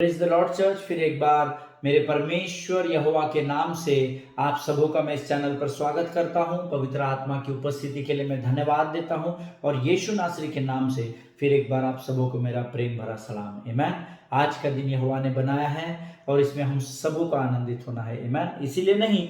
Praise the Lord church. फिर एक बार मेरे परमेश्वर यहोवा के नाम से आप सबों का मैं इस चैनल पर स्वागत करता हूं। पवित्र आत्मा की उपस्थिति के लिए मैं धन्यवाद देता हूं और यीशु नासरी के नाम से फिर एक बार आप सबों को मेरा प्रेम भरा सलाम। आमीन। आज का दिन यहोवा ने बनाया है और इसमें हम सबों को आनंदित होना है। आमीन। इसीलिए नहीं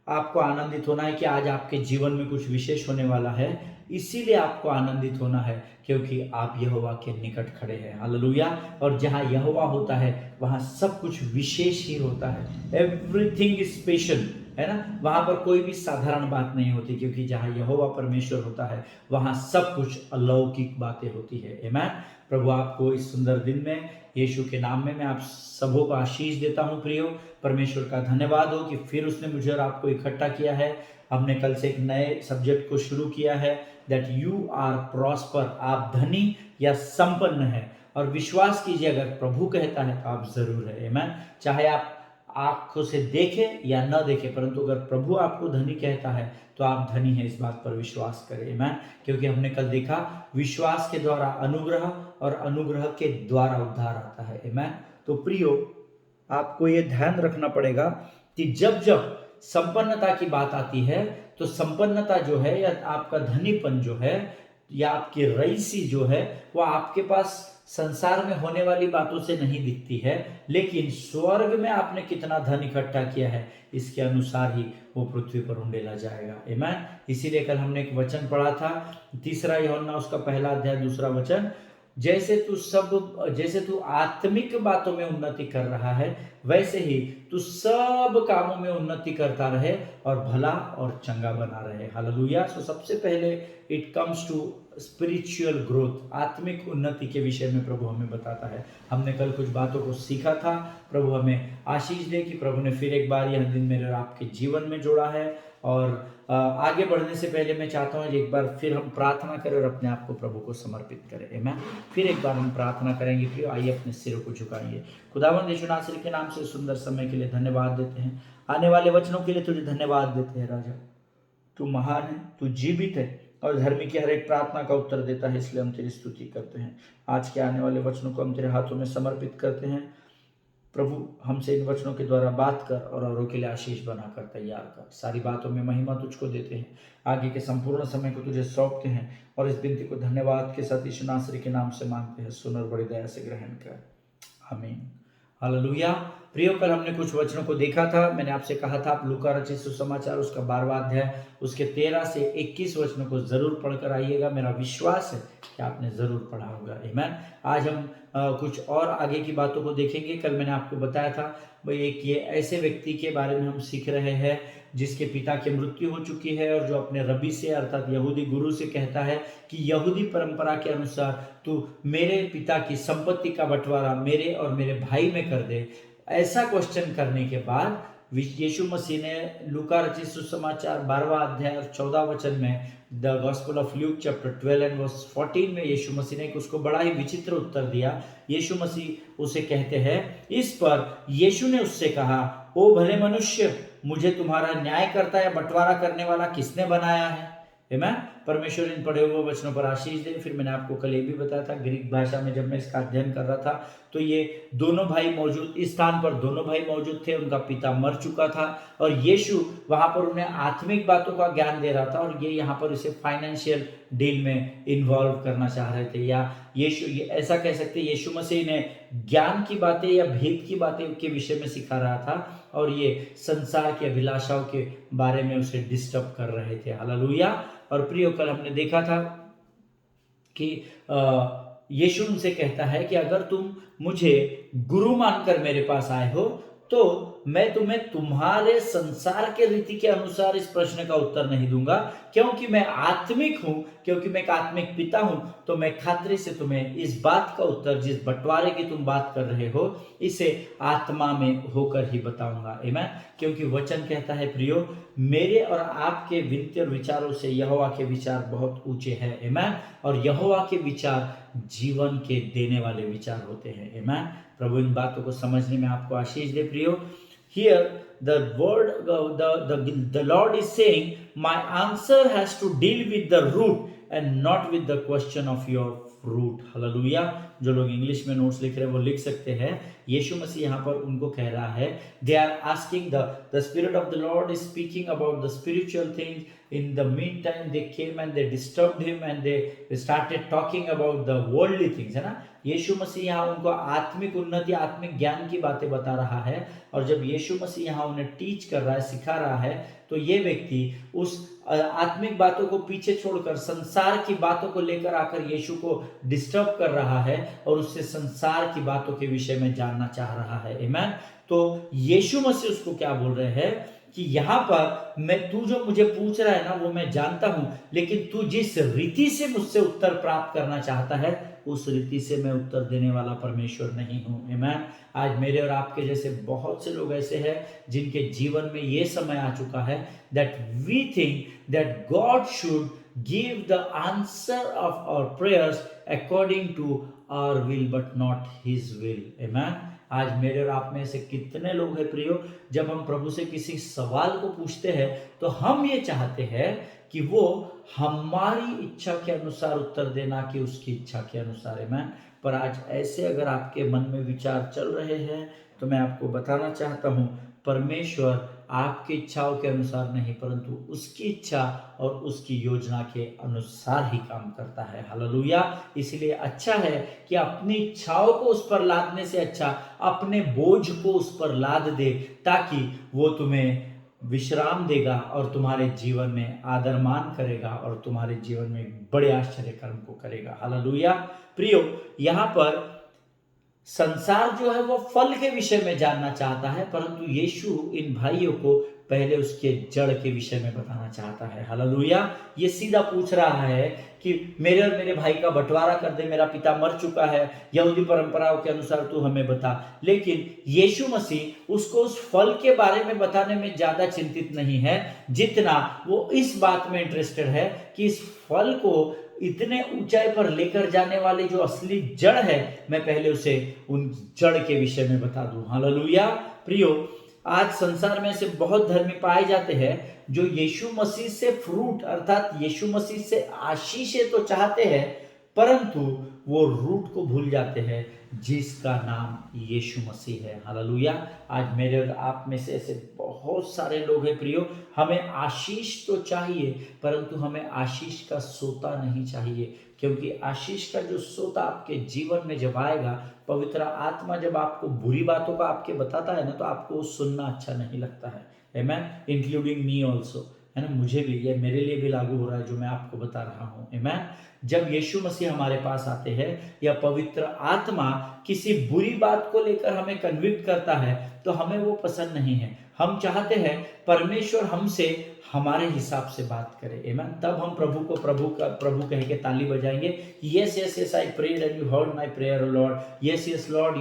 आपको आनंदित होना है कि आज आपके जीवन में कुछ विशेष होने वाला है, इसीलिए आपको आनंदित होना है क्योंकि आप यहोवा के निकट खड़े हैं। हालेलुया। और जहाँ यहोवा होता है वहाँ सब कुछ विशेष ही होता है। एवरीथिंग इज स्पेशल, है ना। वहां पर कोई भी साधारण बात नहीं होती, क्योंकि जहाँ यहोवा परमेश्वर होता है वहां सब कुछ अलौकिक बातें होती है। आमीन। प्रभु आपको इस सुंदर दिन में यीशु के नाम में मैं आप सबों को आशीष देता हूँ। प्रियो, परमेश्वर का धन्यवाद हो कि फिर उसने मुझे और आपको इकट्ठा किया है। हमने कल से एक नए सब्जेक्ट को शुरू किया है, दैट यू आर प्रॉस्पर। आप धनी या संपन्न है, और विश्वास कीजिए अगर प्रभु कहता है तो आप जरूर है। आमीन। चाहे आप आंखों से देखें या न देखें, परंतु अगर प्रभु आपको धनी कहता है तो आप धनी हैं, इस बात पर विश्वास करें। आमीन। क्योंकि हमने कल देखा विश्वास के द्वारा अनुग्रह और अनुग्रह के द्वारा उद्धार आता है। आमीन। तो प्रियो, आपको ये ध्यान रखना पड़ेगा कि जब जब संपन्नता की बात आती है तो संपन्नता जो है या आपका धनीपन जो है या आपकी रईसी जो है वो आपके पास संसार में होने वाली बातों से नहीं दिखती है, लेकिन स्वर्ग में आपने कितना धन इकट्ठा किया है इसके अनुसार ही वो पृथ्वी पर उंडेला जाएगा। आमीन। इसीलिए कल हमने एक वचन पढ़ा था, 3 यूहन्ना उसका 1 अध्याय 2 वचन, जैसे तू आत्मिक बातों में उन्नति कर रहा है वैसे ही तू सब कामों में उन्नति करता रहे और भला और चंगा बना रहे। हालेलुया। सो सबसे पहले it comes to spiritual growth, आत्मिक उन्नति के विषय में प्रभु हमें बताता है। हमने कल कुछ बातों को सीखा था। प्रभु हमें आशीष दे कि प्रभु ने फिर एक बार यह दिन मेरे और आपके जीवन में जोड़ा है। और आगे बढ़ने से पहले मैं चाहता हूँ एक बार फिर हम प्रार्थना करें और अपने आप को प्रभु को समर्पित करें। आमीन। फिर एक बार हम प्रार्थना करेंगे। फिर आइए अपने सिरों को झुकाइए। खुदावंद यीशु नासरी के नाम से सुंदर समय के लिए धन्यवाद देते हैं, आने वाले वचनों के लिए तुझे धन्यवाद देते हैं। राजा, तू महान है, तू जीवित है और धर्मी की हर एक प्रार्थना का उत्तर देता है, इसलिए हम तेरी स्तुति करते हैं। आज के आने वाले वचनों को हम तेरे हाथों में समर्पित करते हैं। प्रभु, हमसे इन वचनों के द्वारा बात कर और औरों के लिए आशीष बनाकर तैयार कर। सारी बातों में महिमा तुझको देते हैं, आगे के संपूर्ण समय को तुझे सौंपते हैं और इस विनती को धन्यवाद के साथ यीशु नासरी के नाम से मांगते हैं। सुन और बड़ी दया से ग्रहण कर। आमीन। हालेलुया। प्रियो, कल हमने कुछ वचनों को देखा था। मैंने आपसे कहा था आप लूका रचित सुसमाचार उसका 12 अध्याय उसके 13 से 21 वचनों को जरूर पढ़कर आइएगा। मेरा विश्वास है कि आपने जरूर पढ़ा होगा। आमीन। आज हम कुछ और आगे की बातों को देखेंगे। कल मैंने आपको बताया था भाई एक ये ऐसे व्यक्ति के बारे में हम सीख रहे हैं जिसके पिता की मृत्यु हो चुकी है और जो अपने रबी से अर्थात यहूदी गुरु से कहता है कि यहूदी परंपरा के अनुसार तू मेरे पिता की संपत्ति का बंटवारा मेरे और मेरे भाई में कर दे। ऐसा क्वेश्चन करने के बाद यीशु मसीह ने लूका रचित सुसमाचार 12 अध्याय और 14 वचन में the gospel of Luke chapter 12 and verse 14 में यीशु मसीह ने उसको बड़ा ही विचित्र उत्तर दिया। यीशु मसीह उसे कहते हैं, इस पर यीशु ने उससे कहा, ओ भले मनुष्य, मुझे तुम्हारा न्याय करता या बंटवारा करने वाला किसने बनाया है। आमीन। परमेश्वर इन पढ़े हुए वचनों पर आशीष दे। फिर मैंने आपको कल ये भी बताया था, ग्रीक भाषा में जब मैं इसका अध्ययन कर रहा था तो ये दोनों भाई मौजूद, इस स्थान पर दोनों भाई मौजूद थे। उनका पिता मर चुका था और यीशु वहां पर उन्हें आत्मिक बातों का ज्ञान दे रहा था और ये यहाँ पर इसे फाइनेंशियल डील में इन्वॉल्व करना चाह रहे थे। या यीशु, ये ऐसा कह सकते, यीशु मसीह ने ज्ञान की बातें या भेद की बातें के विषय में सिखा रहा था और ये संसार की अभिलाषाओं के बारे में उसे डिस्टर्ब कर रहे थे। हालेलुया। और प्रियो, कल हमने देखा था कि यीशु उनसे कहता है कि अगर तुम मुझे गुरु मानकर मेरे पास आए हो तो मैं तुम्हें तुम्हारे संसार के रीति के अनुसार इस प्रश्न का उत्तर नहीं दूंगा, क्योंकि मैं आत्मिक हूं, क्योंकि मैं एक आत्मिक पिता हूं। तो मैं खातिर से तुम्हें इस बात का उत्तर, जिस बंटवारे की तुम बात कर रहे हो, इसे आत्मा में होकर ही बताऊंगा। आमीन। क्योंकि वचन कहता है प्रियो, मेरे और आपके विनती और विचारों से यहोवा के विचार बहुत ऊंचे हैं। आमीन। और यहोवा के विचार जीवन के देने वाले विचार होते हैं। आमीन। प्रभु इन बातों को समझने में आपको आशीष दे। प्रियो, here the word the Lord is saying, my answer has to deal with the root and not with the question of your fruit. Hallelujah. जो लोग इंग्लिश में नोट्स लिख रहे हैं वो लिख सकते हैं। यीशु मसीह यहाँ पर उनको कह रहा है, they are asking the spirit of the Lord is speaking about the spiritual things. In the meantime they came and they disturbed him and they started talking about the worldly things, है ना। यीशु मसीह यहाँ उनको आत्मिक उन्नति, आत्मिक ज्ञान की बातें बता रहा है, और जब यीशु मसीह यहाँ उन्हें टीच कर रहा है, सिखा रहा है, तो ये व्यक्ति उस आत्मिक बातों को पीछे छोड़कर संसार की बातों को लेकर आकर यीशु को डिस्टर्ब कर रहा है और उससे संसार की बातों के विषय में जानना चाह रहा है। आमीन। तो यीशु मसीह उसको क्या बोल रहे हैं कि यहाँ पर तू जो मुझे पूछ रहा है ना वो मैं जानता हूं, लेकिन तू जिस रीति से मुझसे उत्तर प्राप्त करना चाहता है उस रीति से मैं उत्तर देने वाला परमेश्वर नहीं हूं। आमीन। आज मेरे और आपके जैसे बहुत से लोग ऐसे हैं जिनके जीवन में ये समय आ चुका है that we think that God should give the answer of our prayers according to our will but not his will. Amen. आज मेरे और आप में से कितने लोग हैं प्रियो, जब हम प्रभु से किसी सवाल को पूछते हैं तो हम ये चाहते हैं कि वो हमारी इच्छा के अनुसार उत्तर देना कि उसकी इच्छा के अनुसार। आमीन। पर आज ऐसे अगर आपके मन में विचार चल रहे हैं तो मैं आपको बताना चाहता हूँ, परमेश्वर आपकी इच्छाओं के अनुसार नहीं परंतु उसकी इच्छा और उसकी योजना के अनुसार ही काम करता है। हालेलुया। इसलिए अच्छा है कि अपनी इच्छाओं को उस पर लादने से अच्छा अपने बोझ को उस पर लाद दे, ताकि वो तुम्हें विश्राम देगा और तुम्हारे जीवन में आदर मान करेगा और तुम्हारे जीवन में बड़े आश्चर्य कर्म को करेगा। हालेलुया। प्रियो, यहाँ पर संसार जो है वो फल के विषय में जानना चाहता है, परंतु यीशु इन भाइयों को पहले उसके जड़ के विषय में बताना चाहता है। हालेलुया। ये सीधा पूछ रहा है कि मेरे और मेरे भाई का बंटवारा कर दे, मेरा पिता मर चुका है, यहूदी परंपराओं के अनुसार तू हमें बता। लेकिन यीशु मसीह उसको उस फल के बारे में बताने में ज्यादा चिंतित नहीं है जितना वो इस बात में इंटरेस्टेड है कि इस फल को इतने ऊंचाई पर लेकर जाने वाली जो असली जड़ है, मैं पहले उसे उन जड़ के विषय में बता दूं। हालेलुया। प्रियो, आज संसार में से बहुत धर्मी पाए जाते हैं जो यीशु मसीह से फ्रूट अर्थात यीशु मसीह से आशीषें तो चाहते हैं, परंतु वो रूट को भूल जाते हैं जिसका नाम यीशु मसीह है। हालेलुया। आज मेरे और आप में से ऐसे बहुत सारे लोग हैं प्रियो, हमें आशीष तो चाहिए परंतु हमें आशीष का सोता नहीं चाहिए, क्योंकि आशीष का जो सोता आपके जीवन में जब आएगा, पवित्र आत्मा जब आपको बुरी बातों का आपके बताता है ना, तो आपको सुनना अच्छा नहीं लगता है। आमेन। इंक्लूडिंग मी ऑल्सो, है ना, मुझे भी, ये मेरे लिए भी लागू हो रहा है जो मैं आपको बता रहा हूँ। आमेन। जब यीशु मसीह हमारे पास आते हैं या पवित्र आत्मा किसी बुरी बात को लेकर हमें कन्विक्ट करता है तो हमें वो पसंद नहीं है। हम चाहते हैं परमेश्वर हमसे हमारे हिसाब से बात करे। आमीन। तब हम प्रभु को प्रभु कह के ताली बजाएंगे, yes yes yes I prayed and you heard my prayer Lord, yes yes Lord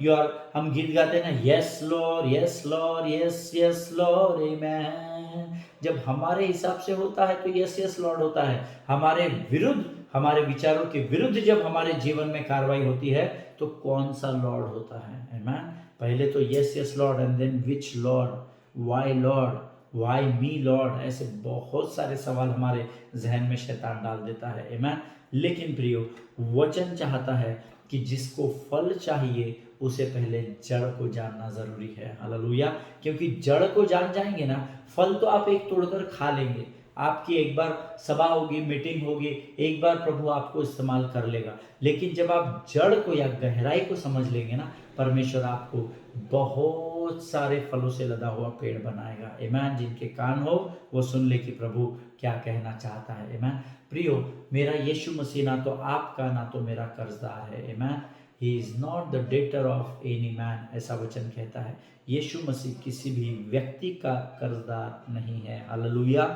you are हम गीत गाते हैं ना, yes Lord yes Lord yes yes Lord amen. जब हमारे हिसाब से होता है तो यस यस लॉर्ड होता है, हमारे विरुद्ध, हमारे विचारों के विरुद्ध जब हमारे जीवन में कार्रवाई होती है तो कौन सा लॉर्ड होता है। आमीन। पहले तो yes yes Lord and then which Lord, why Lord, why me Lord, ऐसे बहुत सारे सवाल हमारे जहन में शैतान डाल देता है। आमीन। लेकिन प्रियो, वचन चाहता है कि जिसको फल चाहिए उसे पहले जड़ को जानना जरूरी है। हालेलुया। क्योंकि जड़ को जान जाएंगे ना, फल तो आप एक तोड़कर खा लेंगे, आपकी एक बार सभा होगी, मीटिंग होगी, एक बार प्रभु आपको इस्तेमाल कर लेगा, लेकिन जब आप जड़ को या गहराई को समझ लेंगे ना, परमेश्वर आपको बहुत सारे फलों से लदा हुआ पेड़ बनाएगा। आमीन। जिनके कान हो वो सुन ले कि प्रभु क्या कहना चाहता है। आमीन। प्रियो, मेरा यीशु मसीह ना तो आपका ना तो मेरा कर्जदार है। आमीन। He is not the debtor of any man, ऐसा वचन कहता है। यीशु मसीह किसी भी व्यक्ति का कर्जदार नहीं है। हालेलुया।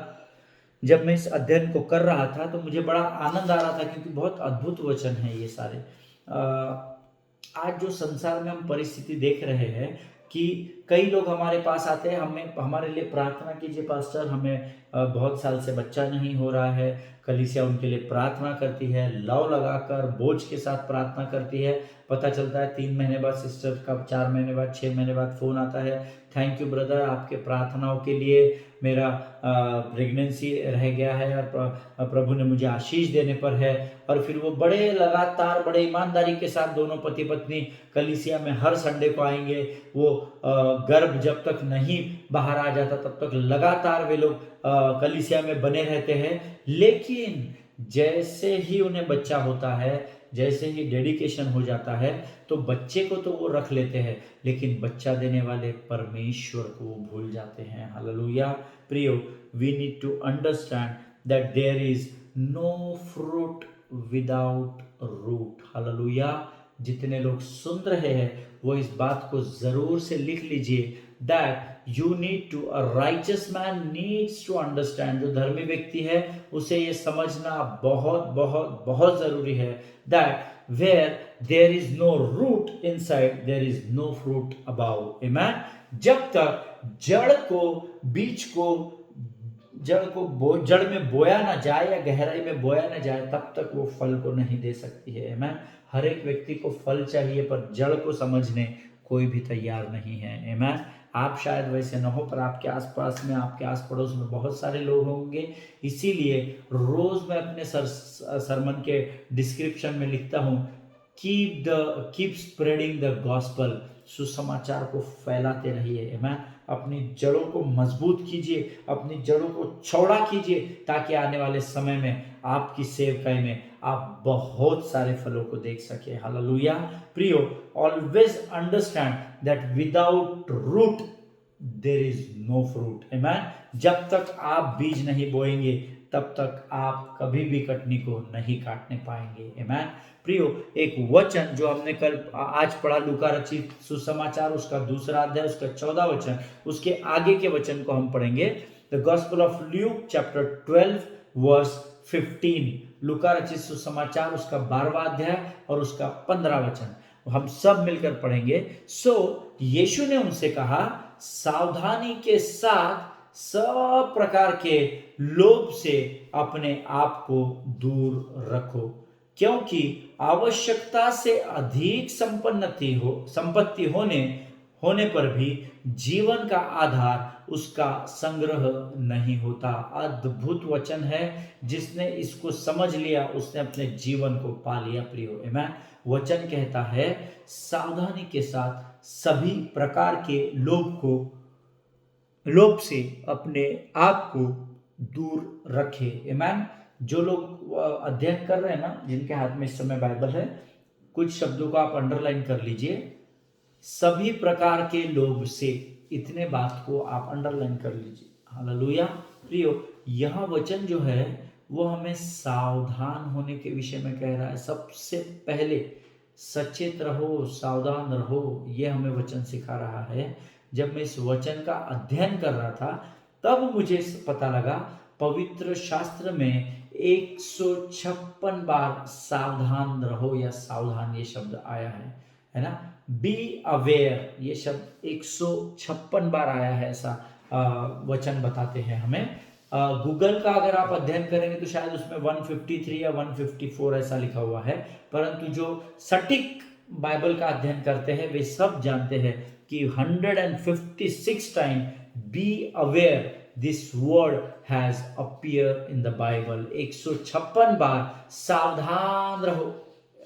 जब मैं इस अध्ययन को कर रहा था तो मुझे बड़ा आनंद आ रहा था, क्योंकि बहुत अद्भुत वचन है ये सारे। आज जो संसार में हम परिस्थिति देख रहे हैं कि कई लोग हमारे पास आते हैं, हमें हमारे लिए प्रार्थना कीजिए पास्टर, हमें बहुत साल से बच्चा नहीं हो रहा है, कलीसिया उनके लिए प्रार्थना करती है, लव लगाकर बोझ के साथ प्रार्थना करती है। पता चलता है 3 महीने बाद सिस्टर का, 4 महीने बाद, 6 महीने बाद फ़ोन आता है, थैंक यू ब्रदर, आपके प्रार्थनाओं के लिए मेरा प्रेगनेंसी रह गया है और प्रभु ने मुझे आशीष देने पर है। और फिर वो बड़े लगातार, बड़े ईमानदारी के साथ दोनों पति पत्नी कलीसिया में हर संडे को आएंगे। वो गर्भ जब तक नहीं बाहर आ जाता तब तक लगातार वे लोग कलीसिया में बने रहते हैं। लेकिन जैसे ही उन्हें बच्चा होता है, जैसे ही डेडिकेशन हो जाता है, तो बच्चे को तो वो रख लेते हैं, लेकिन बच्चा देने वाले परमेश्वर को वो भूल जाते हैं। हालेलुया। प्रियो, we need to understand that there is no fruit without root. Hallelujah. जितने लोग सुन रहे हैं वो इस बात को जरूर से लिख लीजिए, that you need to, a righteous man needs to understand, जो धर्मी व्यक्ति है उसे ये समझना बहुत बहुत बहुत जरूरी है, that where there is no root inside there is no fruit above. Amen. जब तक जड़ में बोया ना जाए या गहराई में बोया ना जाए, तब तक वो फल को नहीं दे सकती है। Amen. हर एक व्यक्ति को फल चाहिए, पर जड़ को समझने कोई भी तैयार नहीं है। Amen. आप शायद वैसे न हो, पर आपके आसपास में, आपके आस पड़ोस में बहुत सारे लोग होंगे। इसीलिए रोज मैं अपने सरमन के डिस्क्रिप्शन में लिखता हूँ, कीप स्प्रेडिंग द गॉस्पल, सुसमाचार को फैलाते रहिए। मैं अपनी जड़ों को मजबूत कीजिए, अपनी जड़ों को चौड़ा कीजिए, ताकि आने वाले समय में आपकी सेवकाई में आप बहुत सारे फलों को देख सके। हालेलुया। प्रियो, always understand that without root there is no fruit. Amen. जब तक आप बीज नहीं बोएंगे तब तक आप कभी भी कटनी को नहीं काटने पाएंगे। आमेन। प्रियो, एक वचन जो हमने आज पढ़ा, लूका रचित सुसमाचार, उसका 2 अध्याय, उसका 14 वचन, उसके आगे के वचन को हम पढ़ेंगे। The gospel of Luke chapter 12 verse 15, लूका रचित सुसमाचार उसका 12वां अध्याय और उसका 15 वचन हम सब मिलकर पढ़ेंगे। यीशु ने उनसे कहा, सावधानी के साथ सब प्रकार के लोभ से अपने आप को दूर रखो, क्योंकि आवश्यकता से अधिक संपत्ति होने पर भी जीवन का आधार उसका संग्रह नहीं होता। अद्भुत वचन है, जिसने इसको समझ लिया उसने अपने जीवन को पा लिया। प्रियो, आमेन। वचन कहता है, सावधानी के साथ सभी प्रकार के लोभ से अपने आप को दूर रखे। आमेन। जो लोग अध्ययन कर रहे हैं ना, जिनके हाथ में इस समय बाइबल है, कुछ शब्दों को आप अंडरलाइन कर लीजिए। सभी प्रकार के लोभ से, इतने बात को आप अंडरलाइन कर लीजिए। हालेलुया। प्रियो, यह वचन जो है वो हमें सावधान होने के विषय में कह रहा है। सबसे पहले सचेत रहो, सावधान रहो, यह हमें वचन सिखा रहा है। जब मैं इस वचन का अध्ययन कर रहा था, तब मुझे पता लगा पवित्र शास्त्र में 156 बार सावधान रहो या सावधान ये शब्द आया है ना। बी अवेयर ये शब्द 156 बार आया है, ऐसा वचन बताते हैं हमें। गूगल का अगर आप अध्ययन करेंगे तो शायद उसमें 153 या 154 ऐसा लिखा हुआ है, परंतु जो सटीक बाइबल का अध्ययन करते हैं वे सब जानते हैं कि 156 time be aware this word has appear in the Bible. 156 बार सावधान रहो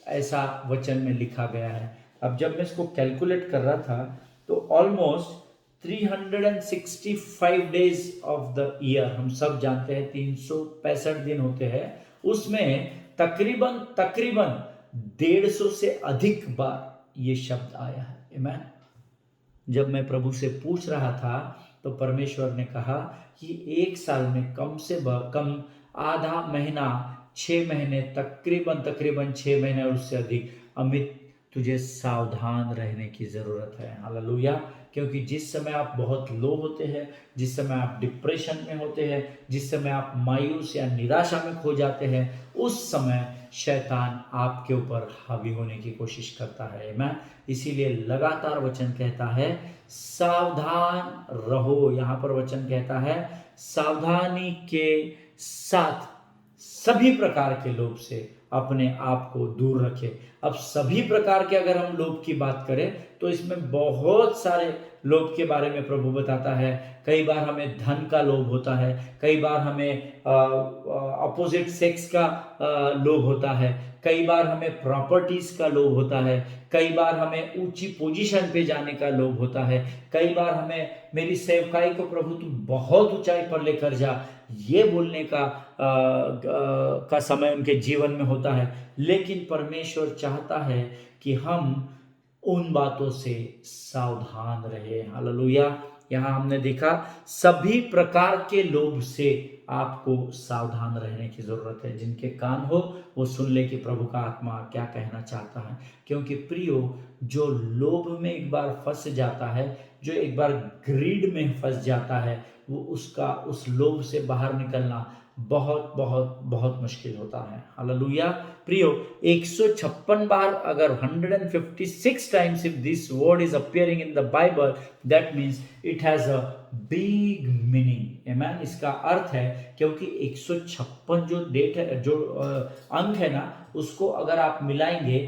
ऐसा वचन में लिखा गया है। अब जब मैं इसको कैलकुलेट कर रहा था तो almost 365 days of the year, हम सब जानते हैं 365 दिन होते हैं, उसमें तकरीबन 150 से अधिक बार ये शब्द आया है। आमेन। जब मैं प्रभु से पूछ रहा था तो परमेश्वर ने कहा कि एक साल में कम से कम आधा महीना, 6 महीने, तकरीबन 6 महीने और उससे अधिक, अमित तुझे सावधान रहने की जरूरत है। हालेलुया। क्योंकि जिस समय आप बहुत लो होते हैं, जिस समय आप डिप्रेशन में होते हैं, जिस समय आप मायूस या निराशा में खो जाते हैं, उस समय शैतान आपके ऊपर हावी होने की कोशिश करता है। मैं इसीलिए लगातार वचन कहता है सावधान रहो। यहाँ पर वचन कहता है सावधानी के साथ सभी प्रकार के लोभ से अपने आप को दूर रखें। अब सभी प्रकार के अगर हम लोभ की बात करें तो इसमें बहुत सारे लोभ के बारे में प्रभु बताता है। कई बार हमें धन का लोभ होता है, कई बार हमें अपोजिट सेक्स का लोभ होता है, कई बार हमें प्रॉपर्टीज का लोभ होता है, कई बार हमें ऊंची पोजीशन पे जाने का लोभ होता है, कई बार हमें मेरी सेवकाई को प्रभु तू बहुत ऊंचाई पर लेकर जा, ये बोलने का समय उनके जीवन में होता है। लेकिन परमेश्वर चाहता है कि हम उन बातों से सावधान रहे। हालेलुया। यहाँ हमने देखा सभी प्रकार के लोभ से आपको सावधान रहने की जरूरत है। जिनके कान हो वो सुन ले कि प्रभु का आत्मा क्या कहना चाहता है। क्योंकि प्रियो, जो लोभ में एक बार फंस जाता है, जो एक बार ग्रीड में फंस जाता है, वो उसका उस लोभ से बाहर निकलना बहुत बहुत बहुत मुश्किल होता है। हालेलुया। प्रियो, 156 बार अगर 156 times if this word is appearing in the Bible, that means it has a big meaning. Amen. इसका अर्थ है, क्योंकि 156 जो डेट है, जो अंक है ना, उसको अगर आप मिलाएंगे,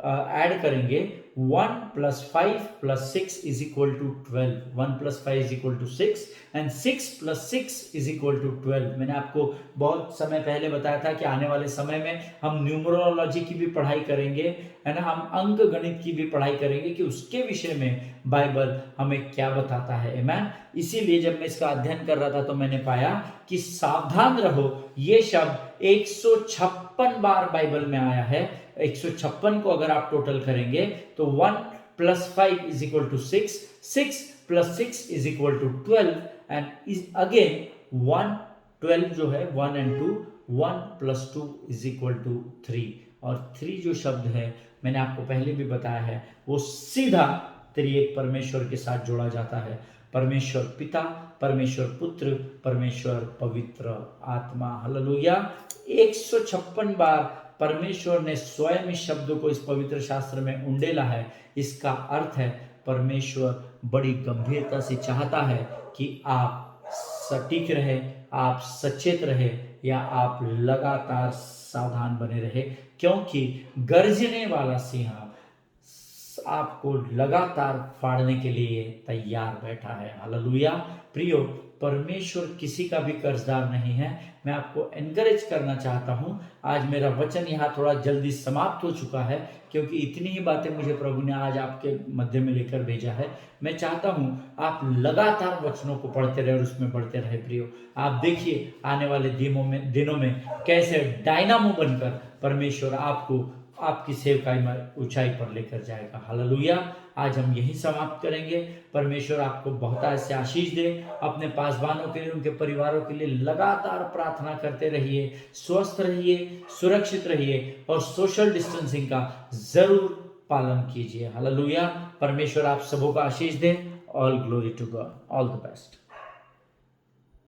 ऐड करेंगे, 1 + 5 + 6 is equal to 12, 1 + 5 is equal to 6 and 6 + 6 is equal to 12। मैंने आपको बहुत समय पहले बताया था कि आने वाले समय में हम न्यूमरोलॉजी की भी पढ़ाई करेंगे, है ना, हम अंक गणित की भी पढ़ाई करेंगे कि उसके विषय में बाइबल हमें क्या बताता है। आमेन। इसीलिए जब मैं इसका अध्ययन कर रहा था तो मैंने पाया कि सावधान रहो, ये शब्द 156 बार बाइबल में आया है। 156 को अगर आप टोटल करेंगे तो 1 + 5 is equal to 6, 6 + 6 is equal to 12 and is again 1, 12 जो है 1 and 2, 1 + 2 is equal to 3। और 3 जो शब्द है, मैंने आपको पहले भी बताया है, वो सीधा त्रिएक परमेश्वर के साथ जोड़ा जाता है। परमेश्वर पिता, परमेश्वर पुत्र, परमेश्वर पवित्र आत्मा। हालेलुया। 156 बार परमेश्वर ने स्वयं इस शब्द को इस पवित्र शास्त्र में उंडेला है। इसका अर्थ है परमेश्वर बड़ी गंभीरता से चाहता है कि आप सटीक रहे, आप सचेत रहे, या आप लगातार सावधान बने रहे, क्योंकि गरजने वाला सिंह आपको लगातार फाड़ने के लिए तैयार बैठा है। हालेलुया। प्रियो, परमेश्वर किसी का भी कर्जदार नहीं है। मैं आपको एनकरेज करना चाहता हूं। आज मेरा वचन यहाँ थोड़ा जल्दी समाप्त हो चुका है, क्योंकि इतनी ही बातें मुझे प्रभु ने आज आपके मध्य में लेकर भेजा है। मैं चाहता हूं आप लगातार वचनों को पढ़ते रहे और उसमें बढ़ते रहे। प्रियो, आप देखिए आने वाले दिनों में कैसे डायनामो बनकर परमेश्वर आपको आपकी सेवकाई में ऊंचाई पर लेकर जाएगा। हालेलुया। आज हम यही समाप्त करेंगे। परमेश्वर आपको बहुत ऐसे आशीष दे। अपने पासवानों के लिए, उनके परिवारों के लिए लगातार प्रार्थना करते रहिए, स्वस्थ रहिए, सुरक्षित रहिए और सोशल डिस्टेंसिंग का जरूर पालन कीजिए। हालेलुया। परमेश्वर आप सबों का आशीष दे। All glory to God. All the best.